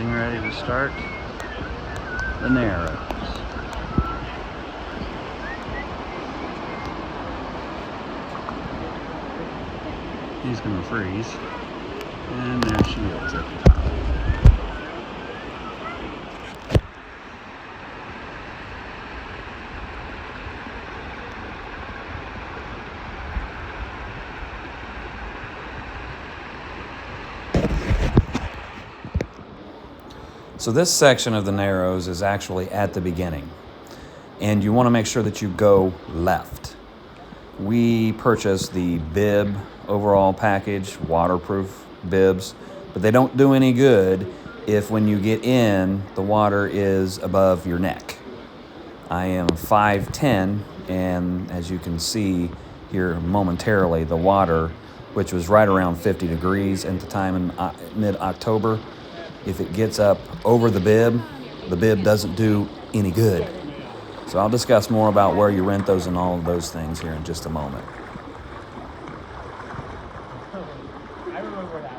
getting ready to start the Narrows. He's gonna freeze. And there she is at the top. So this section of the Narrows is actually at the beginning, and you want to make sure that you go left. We purchased the bib overall package, waterproof bibs, but they don't do any good if when you get in, the water is above your neck. I am 5'10", and as you can see here momentarily, the water, which was right around 50 degrees at the time in mid-October, if it gets up over the bib doesn't do any good. So I'll discuss more about where you rent those and all of those things here in just a moment. I remember that.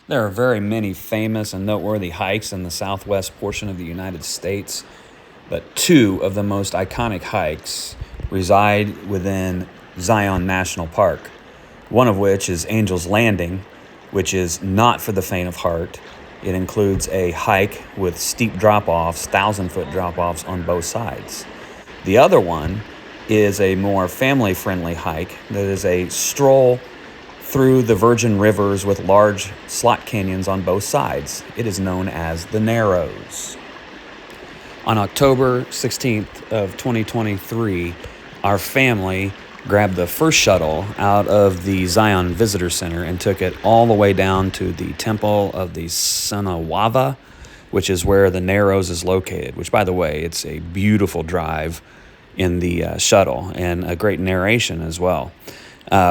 There are very many famous and noteworthy hikes in the southwest portion of the United States, but two of the most iconic hikes reside within Zion National Park, one of which is Angel's Landing, which is not for the faint of heart. It includes a hike with steep drop-offs, 1,000-foot drop-offs on both sides. The other one is a more family-friendly hike that is a stroll through the Virgin Rivers with large slot canyons on both sides. It is known as the Narrows. On October 16th of 2023, our family grabbed the first shuttle out of the Zion Visitor Center and took it all the way down to the Temple of the Sunawava, which is where the Narrows is located, which, by the way, it's a beautiful drive in the shuttle and a great narration as well.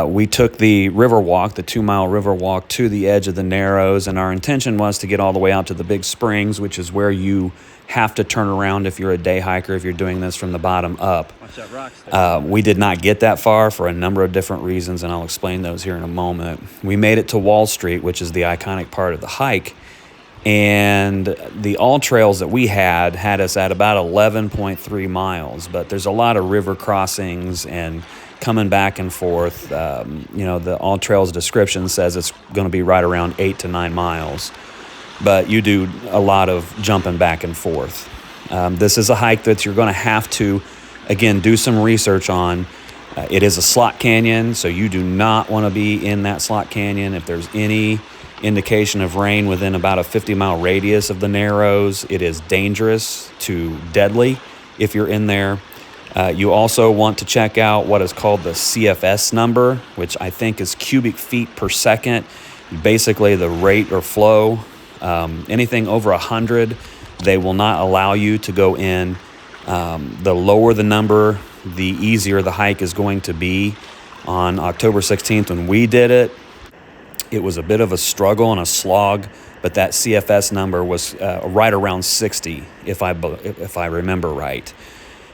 We took the river walk, the 2-mile river walk, to the edge of the Narrows, and our intention was to get all the way out to the Big Springs, which is where you have to turn around if you're a day hiker, if you're doing this from the bottom up. Watch that rock stick. We did not get that far for a number of different reasons, and I'll explain those here in a moment. We made it to Wall Street, which is the iconic part of the hike, and the all trails that we had us at about 11.3 miles, but there's a lot of river crossings and coming back and forth. The all trails description says it's going to be right around 8 to 9 miles, but you do a lot of jumping back and forth. This is a hike that you're going to have to, again, do some research on. It is a slot canyon, so you do not want to be in that slot canyon. If there's any indication of rain within about a 50-mile radius of the Narrows, it is dangerous to deadly if you're in there. You also want to check out what is called the CFS number, which I think is cubic feet per second, basically the rate or flow. Anything over 100, they will not allow you to go in. The lower the number, the easier the hike is going to be. On October 16th, when we did it, it was a bit of a struggle and a slog, but that CFS number was right around 60, if I remember right.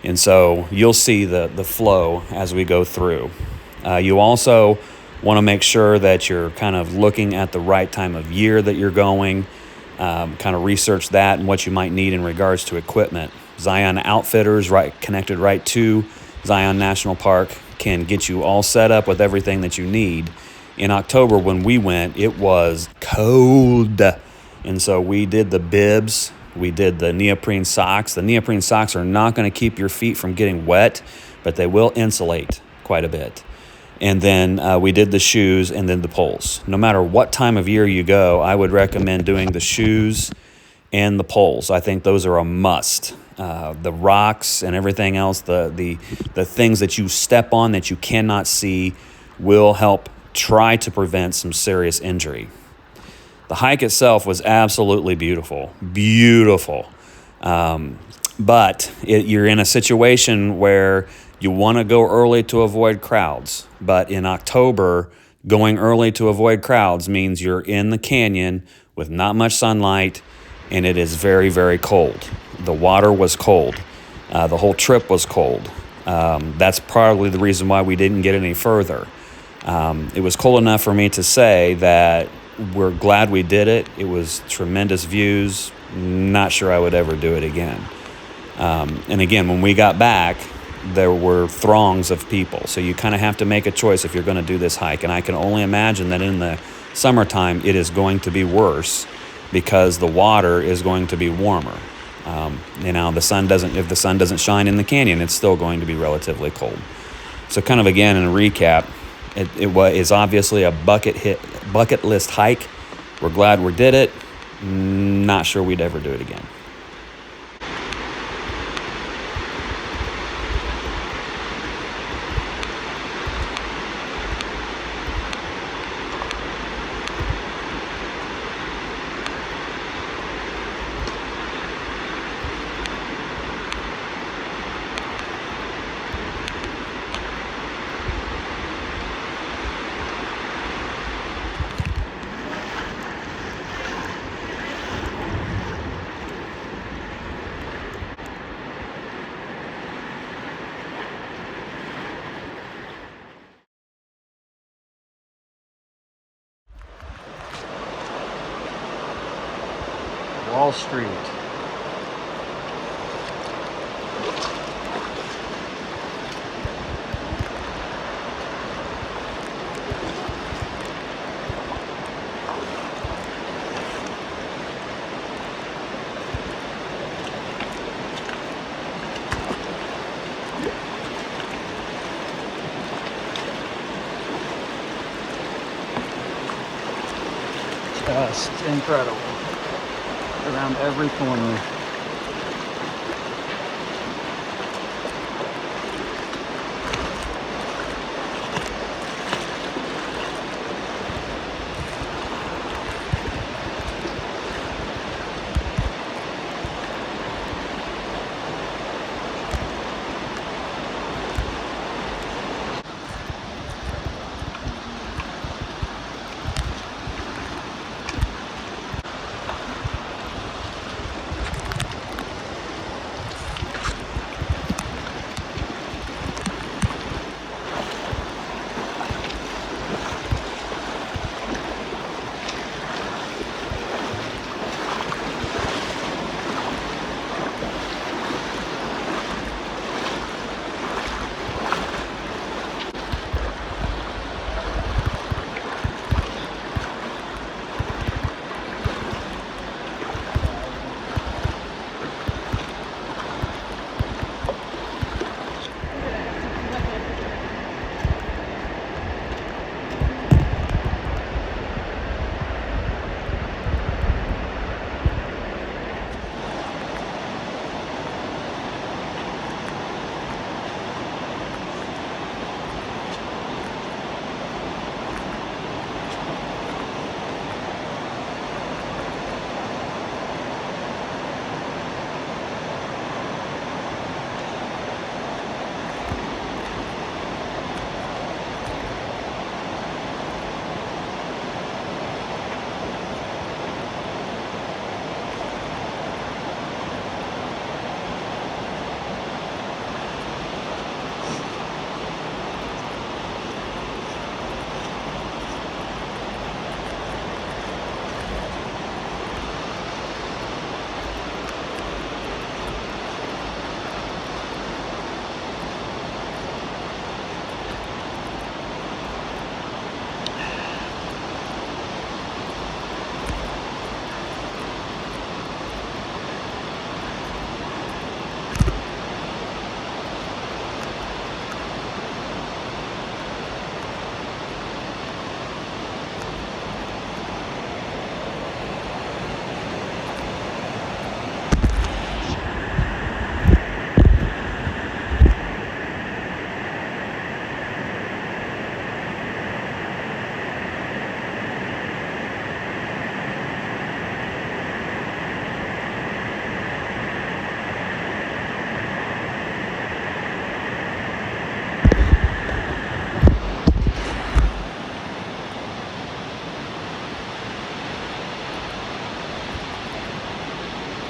And so you'll see the flow as we go through. You also want to make sure that you're kind of looking at the right time of year that you're going, kind of research that and what you might need in regards to equipment. Zion Outfitters, connected right to Zion National Park, can get you all set up with everything that you need. In October when we went, it was cold. And so we did the bibs. We did the neoprene socks. The neoprene socks are not going to keep your feet from getting wet, but they will insulate quite a bit. And then we did the shoes and then the poles. No matter what time of year you go, I would recommend doing the shoes and the poles. I think those are a must. The rocks and everything else, the things that you step on that you cannot see will help try to prevent some serious injury. The hike itself was absolutely beautiful, beautiful. But you're in a situation where you want to go early to avoid crowds. But in October, going early to avoid crowds means you're in the canyon with not much sunlight, and it is very, very cold. The water was cold. The whole trip was cold. That's probably the reason why we didn't get any further. It was cold enough for me to say that we're glad we did it. It was tremendous views. Not sure I would ever do it again. And again, when we got back, there were throngs of people. So you kind of have to make a choice if you're going to do this hike. And I can only imagine that in the summertime, it is going to be worse because the water is going to be warmer. If the sun doesn't shine in the canyon, it's still going to be relatively cold. So kind of again, in a recap, it is obviously a bucket list hike. We're glad we did it. Not sure we'd ever do it again. Wall Street. Just incredible. Around every corner.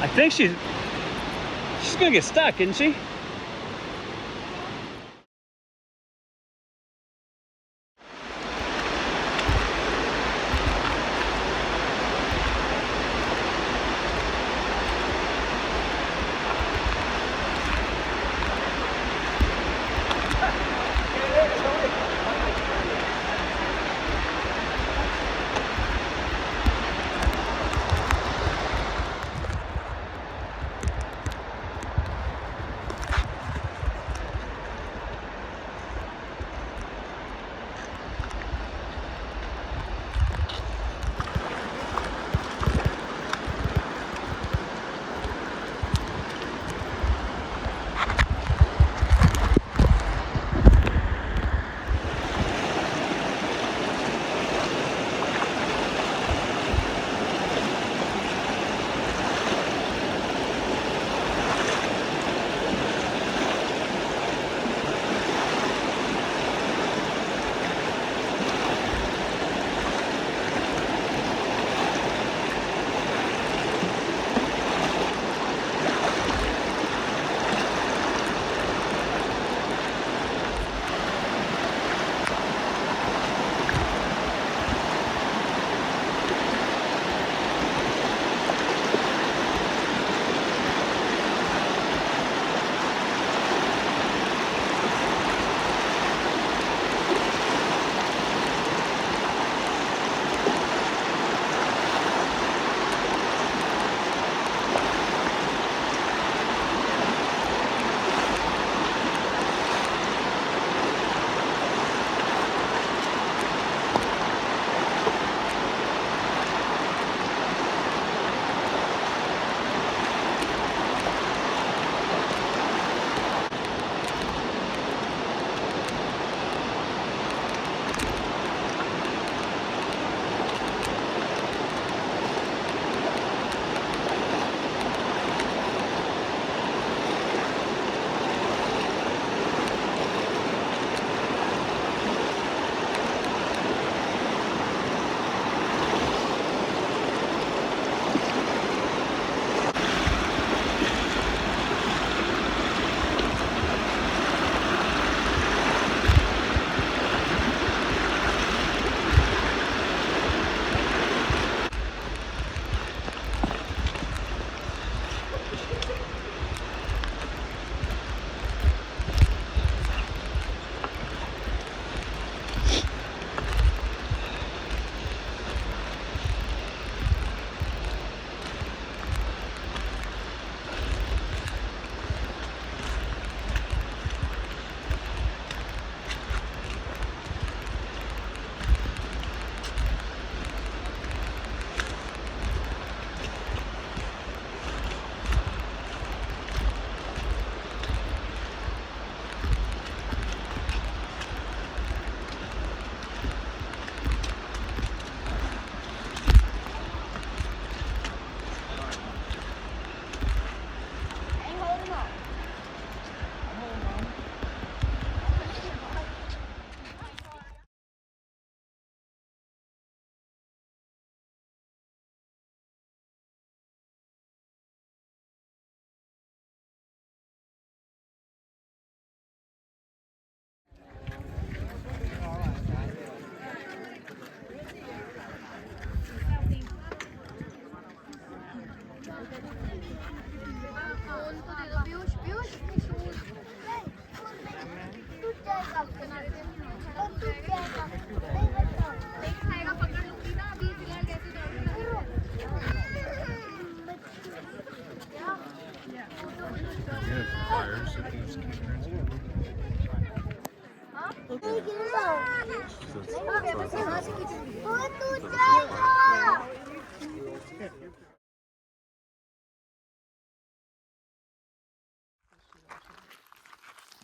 I think she's gonna get stuck, isn't she?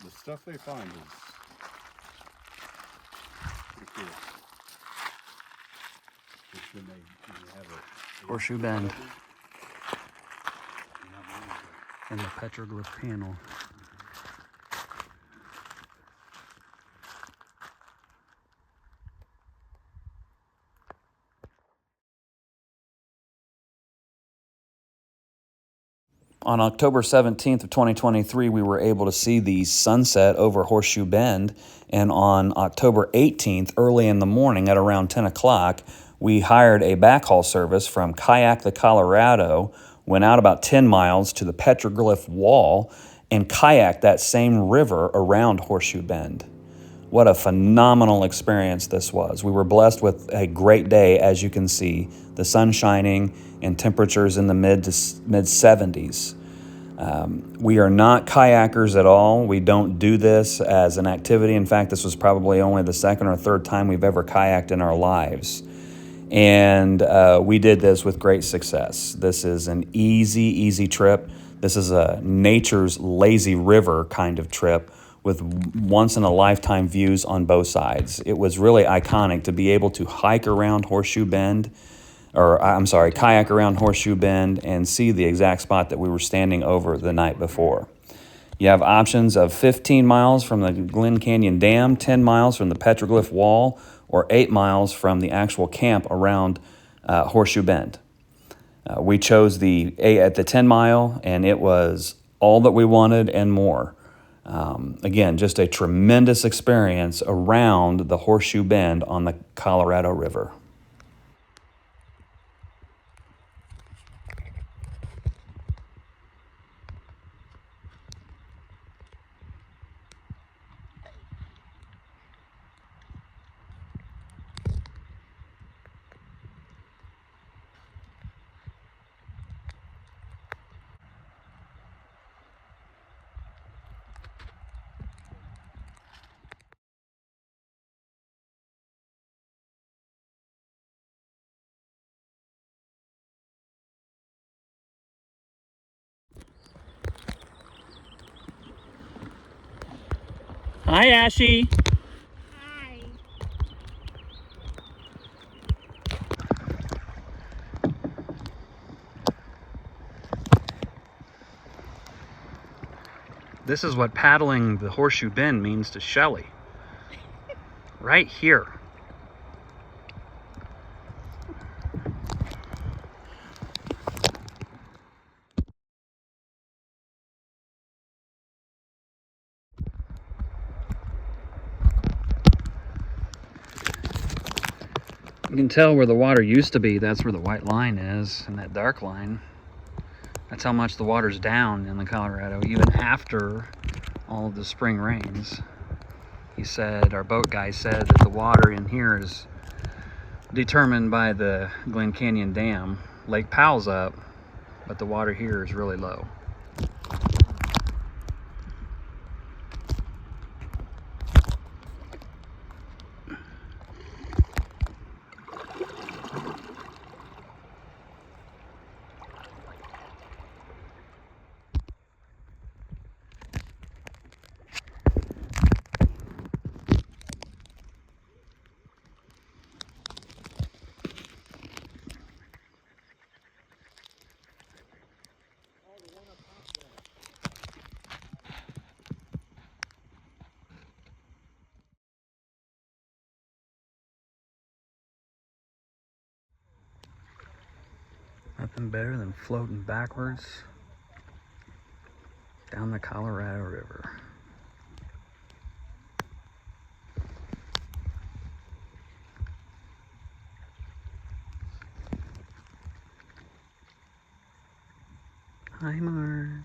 The stuff they find is pretty cool. It's when they have a Horseshoe Bend and the petroglyph panel. On October 17th of 2023, we were able to see the sunset over Horseshoe Bend. And on October 18th, early in the morning at around 10 o'clock, we hired a backhaul service from Kayak, the Colorado, went out about 10 miles to the petroglyph wall, and kayaked that same river around Horseshoe Bend. What a phenomenal experience this was. We were blessed with a great day, as you can see, the sun shining and temperatures in the mid 70s. We are not kayakers at all. We don't do this as an activity. In fact, this was probably only the second or third time we've ever kayaked in our lives. And we did this with great success. This is an easy trip. This is a nature's lazy river kind of trip with once-in-a-lifetime views on both sides. It was really iconic to be able to hike around Horseshoe Bend, kayak around Horseshoe Bend and see the exact spot that we were standing over the night before. You have options of 15 miles from the Glen Canyon Dam, 10 miles from the Petroglyph Wall, or 8 miles from the actual camp around Horseshoe Bend. We chose at the 10 mile, and it was all that we wanted and more. Again, just a tremendous experience around the Horseshoe Bend on the Colorado River. Hi, Ashy. Hi. This is what paddling the Horseshoe Bend means to Shelly. Right here. You can tell where the water used to be. That's where the white line is, and that dark line. That's how much the water's down in the Colorado, even after all of the spring rains. Our boat guy said that the water in here is determined by the Glen Canyon Dam. Lake Powell's up, but the water here is really low. Nothing better than floating backwards down the Colorado River. Hi, Mark.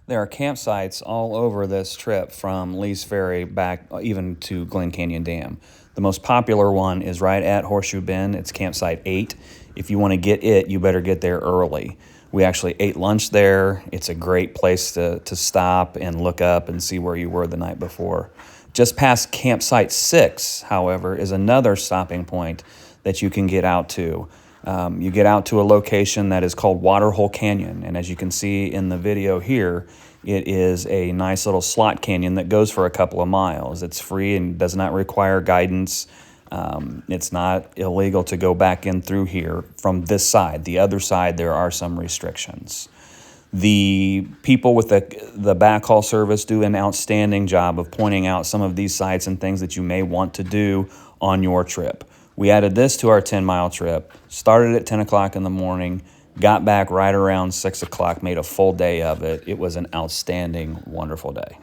There are campsites all over this trip from Lee's Ferry back even to Glen Canyon Dam. The most popular one is right at Horseshoe Bend. It's campsite 8. If you want to get it, you better get there early. We actually ate lunch there. It's a great place to stop and look up and see where you were the night before. Just past campsite 6, however, is another stopping point that you can get out to. You get out to a location that is called Waterhole Canyon, and as you can see in the video here, it is a nice little slot canyon that goes for a couple of miles. It's free and does not require guidance. It's not illegal to go back in through here from this side. The other side, there are some restrictions. The people with the backhaul service do an outstanding job of pointing out some of these sites and things that you may want to do on your trip. We added this to our 10-mile trip, started at 10 o'clock in the morning, got back right around 6 o'clock, made a full day of it. It was an outstanding, wonderful day.